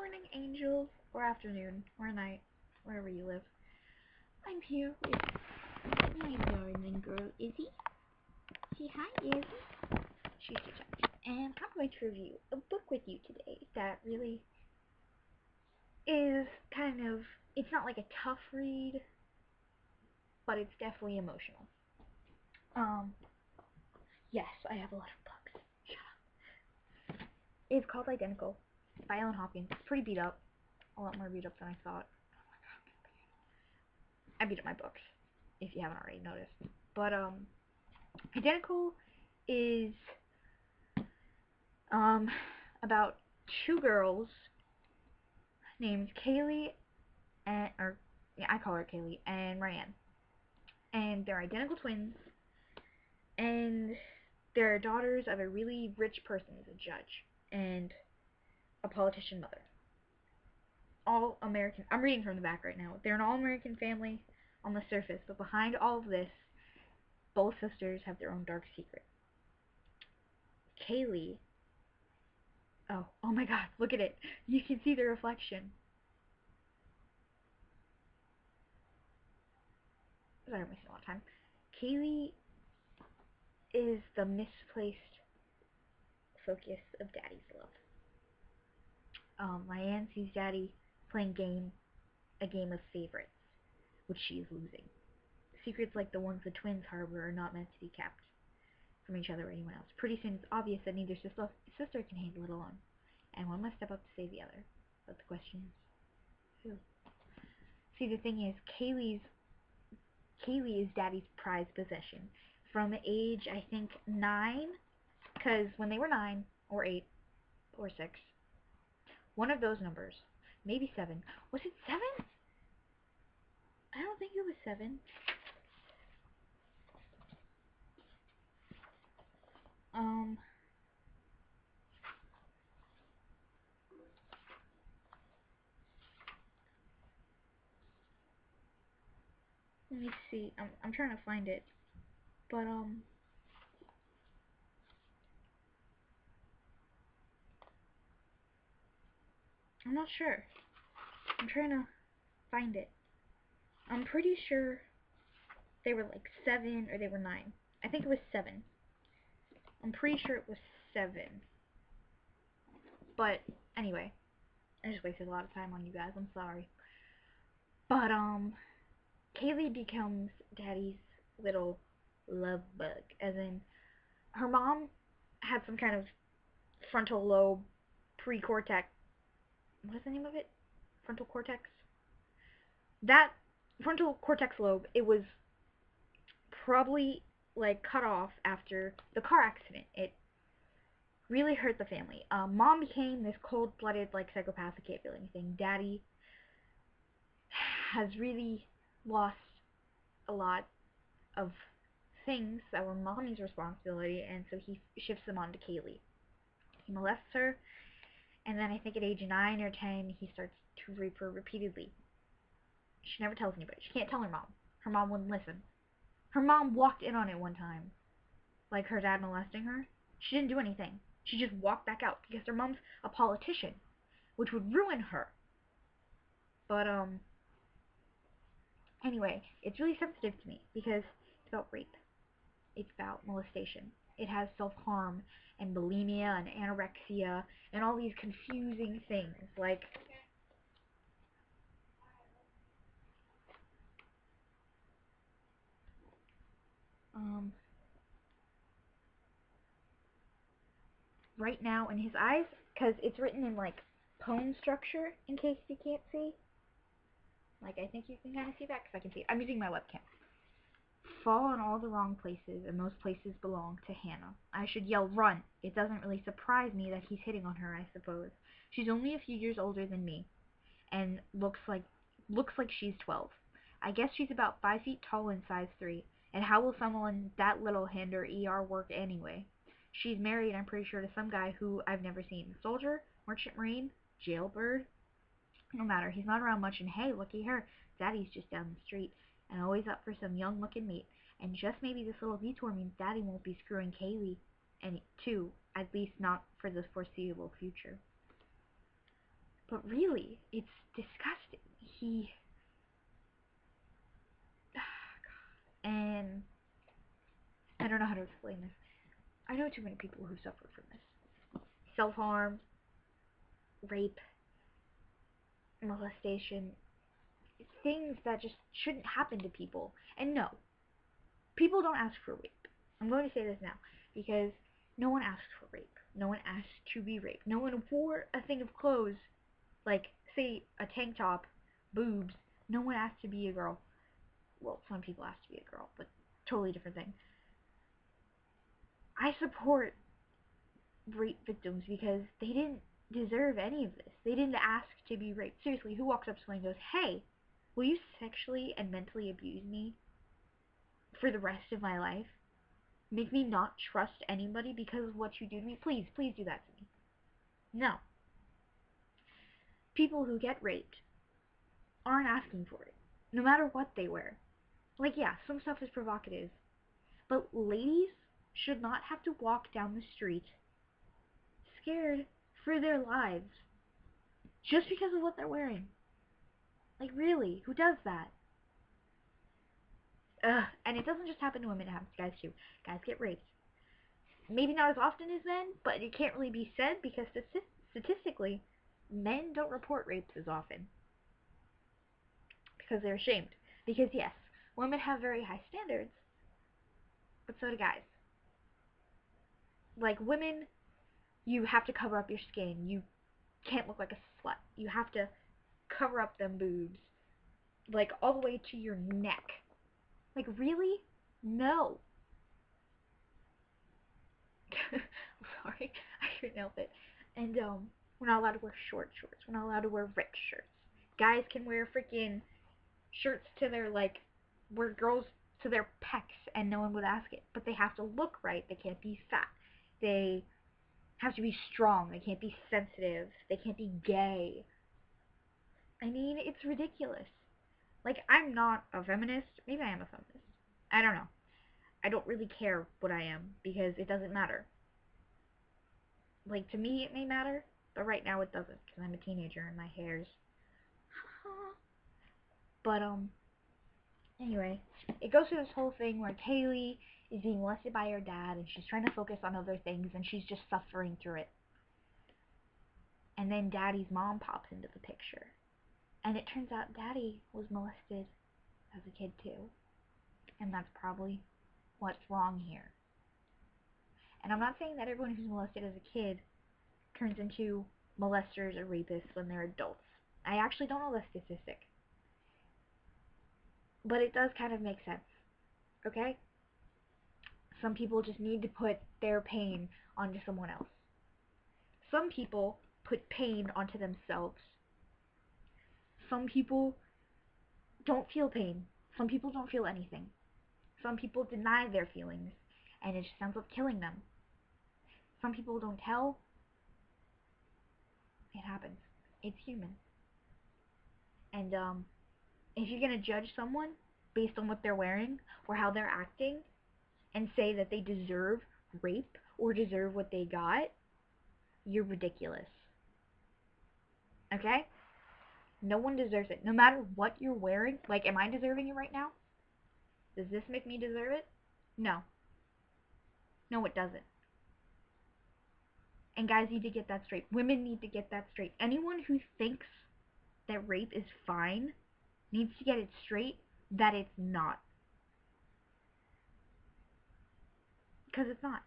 morning, angels, or afternoon, or night, wherever you live. I'm here with my darling girl, Izzy. Say hi, Izzy. She's too shy. And I'm going to review a book with you today that really is it's not like a tough read, but it's definitely emotional. Yes, I have a lot of books. Shut up. It's called Identical by Ellen Hopkins. It's pretty beat up. A lot more beat up than I thought. I beat up my books, if you haven't already noticed. But, Identical is, about two girls named Kaylee I call her Kaylee, and Ryan. And they're identical twins, and they're daughters of a really rich person who's a judge, and a politician mother. All American. I'm reading from the back right now. They're an all-American family on the surface, but behind all of this, both sisters have their own dark secret. Kaylee. Oh my god, look at it. You can see the reflection. Sorry, I'm wasting a lot of time. Kaylee is the misplaced focus of Daddy's love. Ryan sees Daddy playing a game of favorites, which she is losing. Secrets like the ones the twins harbor are not meant to be kept from each other or anyone else. Pretty soon it's obvious that neither sister can handle it alone, and one must step up to save the other. But the question is, who? See, the thing is, Kaylee is Daddy's prized possession. From age, I think, 9, because when they were 9, or 8, or 6, one of those numbers, maybe 7. Was it 7? I don't think it was 7. Let me see. I'm trying to find it. But, I'm not sure. I'm trying to find it. I'm pretty sure they were like 7 or they were 9. I think it was 7. I'm pretty sure it was 7. But, anyway. I just wasted a lot of time on you guys. I'm sorry. But, Kaylee becomes Daddy's little love bug. As in, her mom had some kind of frontal lobe pre-cortex. What is the name of it? Frontal cortex? That frontal cortex lobe, it was probably like cut off after the car accident. It really hurt the family. Mom became this cold-blooded, like, psychopath who can't feel anything. Daddy has really lost a lot of things that were Mommy's responsibility, and so he shifts them onto Kaylee. He molests her, and then I think at age 9 or 10, he starts to rape her repeatedly. She never tells anybody. She can't tell her mom. Her mom wouldn't listen. Her mom walked in on it one time, like her dad molesting her. She didn't do anything. She just walked back out because her mom's a politician, which would ruin her. But, anyway, it's really sensitive to me because it's about rape. It's about molestation. It has self-harm and bulimia and anorexia and all these confusing things. Like, right now in his eyes, because it's written in, like, poem structure, in case you can't see. Like, I think you can kind of see that, because I can see it. I'm using my webcam. Fall in all the wrong places, and those places belong to Hannah. I should yell, run. It doesn't really surprise me that he's hitting on her, I suppose. She's only a few years older than me, and looks like she's 12. I guess she's about 5 feet tall and size 3, and how will someone that little handle ER work anyway? She's married, I'm pretty sure, to some guy who I've never seen. Soldier? Merchant Marine? Jailbird? No matter, he's not around much, and hey, looky her, Daddy's just down the street, and always up for some young-looking meat. And just maybe this little detour means Daddy won't be screwing Kaylee, and too, at least not for the foreseeable future. But really, it's disgusting. And I don't know how to explain this. I know too many people who suffer from this. Self-harm, rape, molestation, things that just shouldn't happen to people. And no, people don't ask for rape. I'm going to say this now because no one asks for rape. No one asked to be raped. No one wore a thing of clothes, like, say, a tank top, boobs. No one asked to be a girl. Well, some people ask to be a girl, but totally different thing. I support rape victims because they didn't deserve any of this. They didn't ask to be raped. Seriously, who walks up to someone and goes, "Hey, will you sexually and mentally abuse me for the rest of my life? Make me not trust anybody because of what you do to me? Please, please do that to me." No. People who get raped aren't asking for it, no matter what they wear. Like, yeah, some stuff is provocative, but ladies should not have to walk down the street scared for their lives just because of what they're wearing. Like, really, who does that? Ugh. And it doesn't just happen to women, it happens to guys too. Guys get raped. Maybe not as often as men, but it can't really be said because statistically, men don't report rapes as often because they're ashamed. Because, yes, women have very high standards, but so do guys. Like, women, you have to cover up your skin. You can't look like a slut. You have to cover up them boobs, like, all the way to your neck. Like, really? No. I'm sorry, I couldn't help it. And we're not allowed to wear short shorts. We're not allowed to wear ripped shirts. Guys can wear freaking shirts to their, like, wear girls to their pecs and no one would ask it. But they have to look right. They can't be fat. They have to be strong. They can't be sensitive. They can't be gay. I mean, it's ridiculous. Like, I'm not a feminist. Maybe I am a feminist. I don't know. I don't really care what I am because it doesn't matter. Like, to me it may matter, but right now it doesn't because I'm a teenager and my hair's but anyway, it goes through this whole thing where Kaylee is being molested by her dad and she's trying to focus on other things and she's just suffering through it. And then Daddy's mom pops into the picture. And it turns out Daddy was molested as a kid too. And that's probably what's wrong here. And I'm not saying that everyone who's molested as a kid turns into molesters or rapists when they're adults. I actually don't know the statistic. But it does kind of make sense. Okay? Some people just need to put their pain onto someone else. Some people put pain onto themselves. Some people don't feel pain. Some people don't feel anything. Some people deny their feelings, and it just ends up killing them. Some people don't tell. It happens. It's human. And if you're gonna judge someone based on what they're wearing or how they're acting, and say that they deserve rape or deserve what they got, you're ridiculous. Okay? No one deserves it. No matter what you're wearing. Like, am I deserving it right now? Does this make me deserve it? No. No, it doesn't. And guys need to get that straight. Women need to get that straight. Anyone who thinks that rape is fine needs to get it straight that it's not. Because it's not.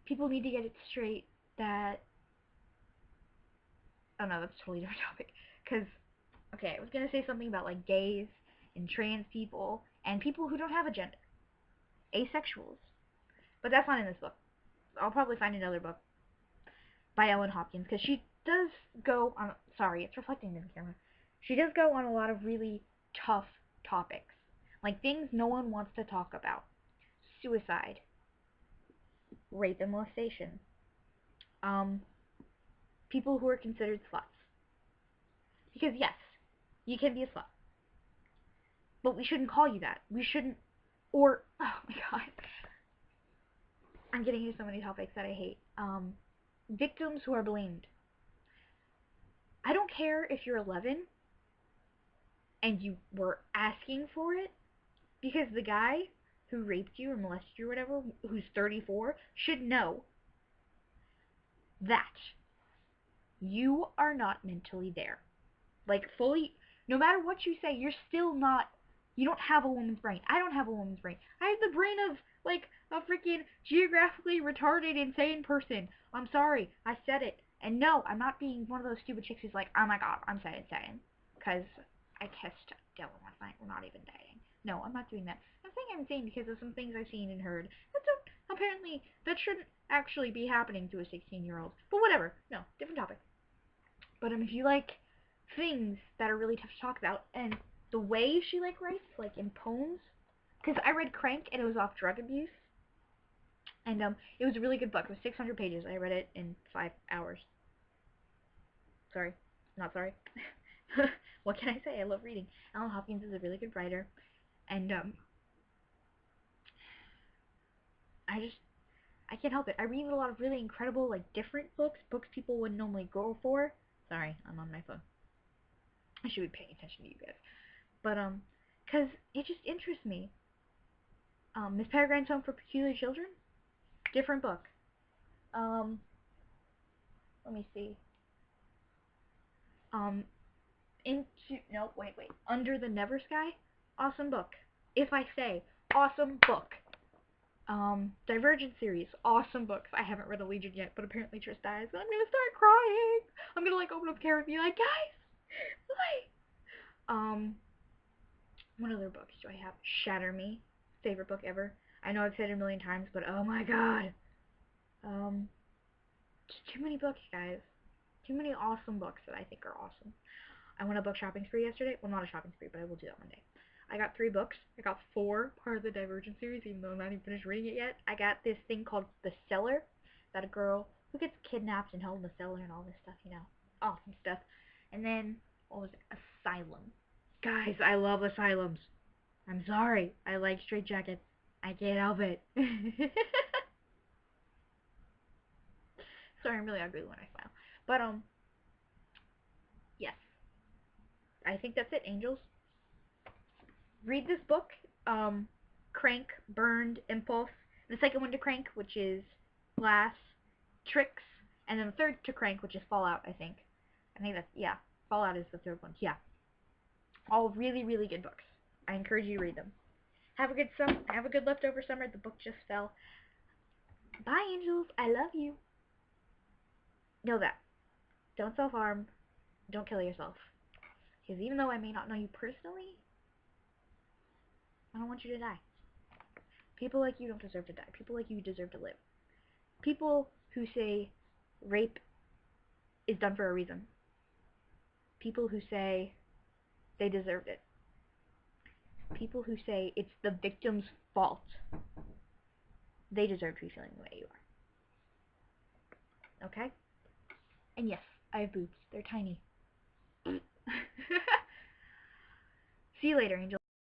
People need to get it straight that... Oh no, that's a totally different topic. Because, okay, I was going to say something about, like, gays and trans people and people who don't have a gender. Asexuals. But that's not in this book. I'll probably find another book by Ellen Hopkins, because she does go on... Sorry, it's reflecting in the camera. She does go on a lot of really tough topics. Like, things no one wants to talk about. Suicide. Rape and molestation. People who are considered sluts. Because, yes, you can be a slut. But we shouldn't call you that. We shouldn't... Or... Oh my god. I'm getting into so many topics that I hate. Victims who are blamed. I don't care if you're 11 and you were asking for it, because the guy who raped you or molested you or whatever, who's 34, should know that you are not mentally there. Like, fully, no matter what you say, you're still not, you don't have a woman's brain. I don't have a woman's brain. I have the brain of, like, a freaking geographically retarded, insane person. I'm sorry, I said it. And no, I'm not being one of those stupid chicks who's like, oh my god, I'm so insane. Because I kissed Dylan last night, we're not even dating. No, I'm not doing that. I'm saying I'm insane because of some things I've seen and heard. That's apparently, that shouldn't actually be happening to a 16-year-old. But whatever, no, different topic. But if you like things that are really tough to talk about, and the way she like writes, like in poems, because I read Crank and it was off drug abuse, and it was a really good book. It was 600 pages. I read it in 5 hours. Sorry, not sorry. What can I say? I love reading. Ellen Hopkins is a really good writer, and I just I can't help it. I read a lot of really incredible, like different books people wouldn't normally go for. Sorry, I'm on my phone. I should be paying attention to you guys. But, cause it just interests me. Miss Peregrine's Home for Peculiar Children? Different book. Um, let me see. Um, no, wait. Under the Never Sky? Awesome book. If I say, awesome book. Divergent series, awesome books. I haven't read Allegiant yet, but apparently Trish dies, and I'm gonna start crying. I'm gonna, like, open up Kara and be like, guys, why? What other books do I have? Shatter Me, favorite book ever. I know I've said it a million times, but oh my god. Um, just too many books, guys. Too many awesome books that I think are awesome. I went on a book shopping spree yesterday. Well, not a shopping spree, but I will do that one day. I got 3 books. I got 4 part of the Divergent series, even though I'm not even finished reading it yet. I got this thing called The Cellar, that a girl who gets kidnapped and held in the cellar and all this stuff, you know. Awesome stuff. And then, what was it? Asylum. Guys, I love asylums. I'm sorry. I like straitjackets. I can't help it. Sorry, I'm really ugly when I smile. But, yes. I think that's it, angels. Read this book, Crank, Burned, Impulse. The second one to Crank, which is Glass, Tricks, and then the third to Crank, which is Fallout, I think. I think that's, yeah, Fallout is the third one, yeah. All really, really good books. I encourage you to read them. Have a good have a good leftover summer. The book just fell. Bye, angels. I love you. Know that. Don't self-harm. Don't kill yourself. Because even though I may not know you personally, I don't want you to die. People like you don't deserve to die. People like you deserve to live. People who say rape is done for a reason. People who say they deserved it. People who say it's the victim's fault. They deserve to be feeling the way you are. Okay? And yes, I have boobs. They're tiny. See you later, Angel.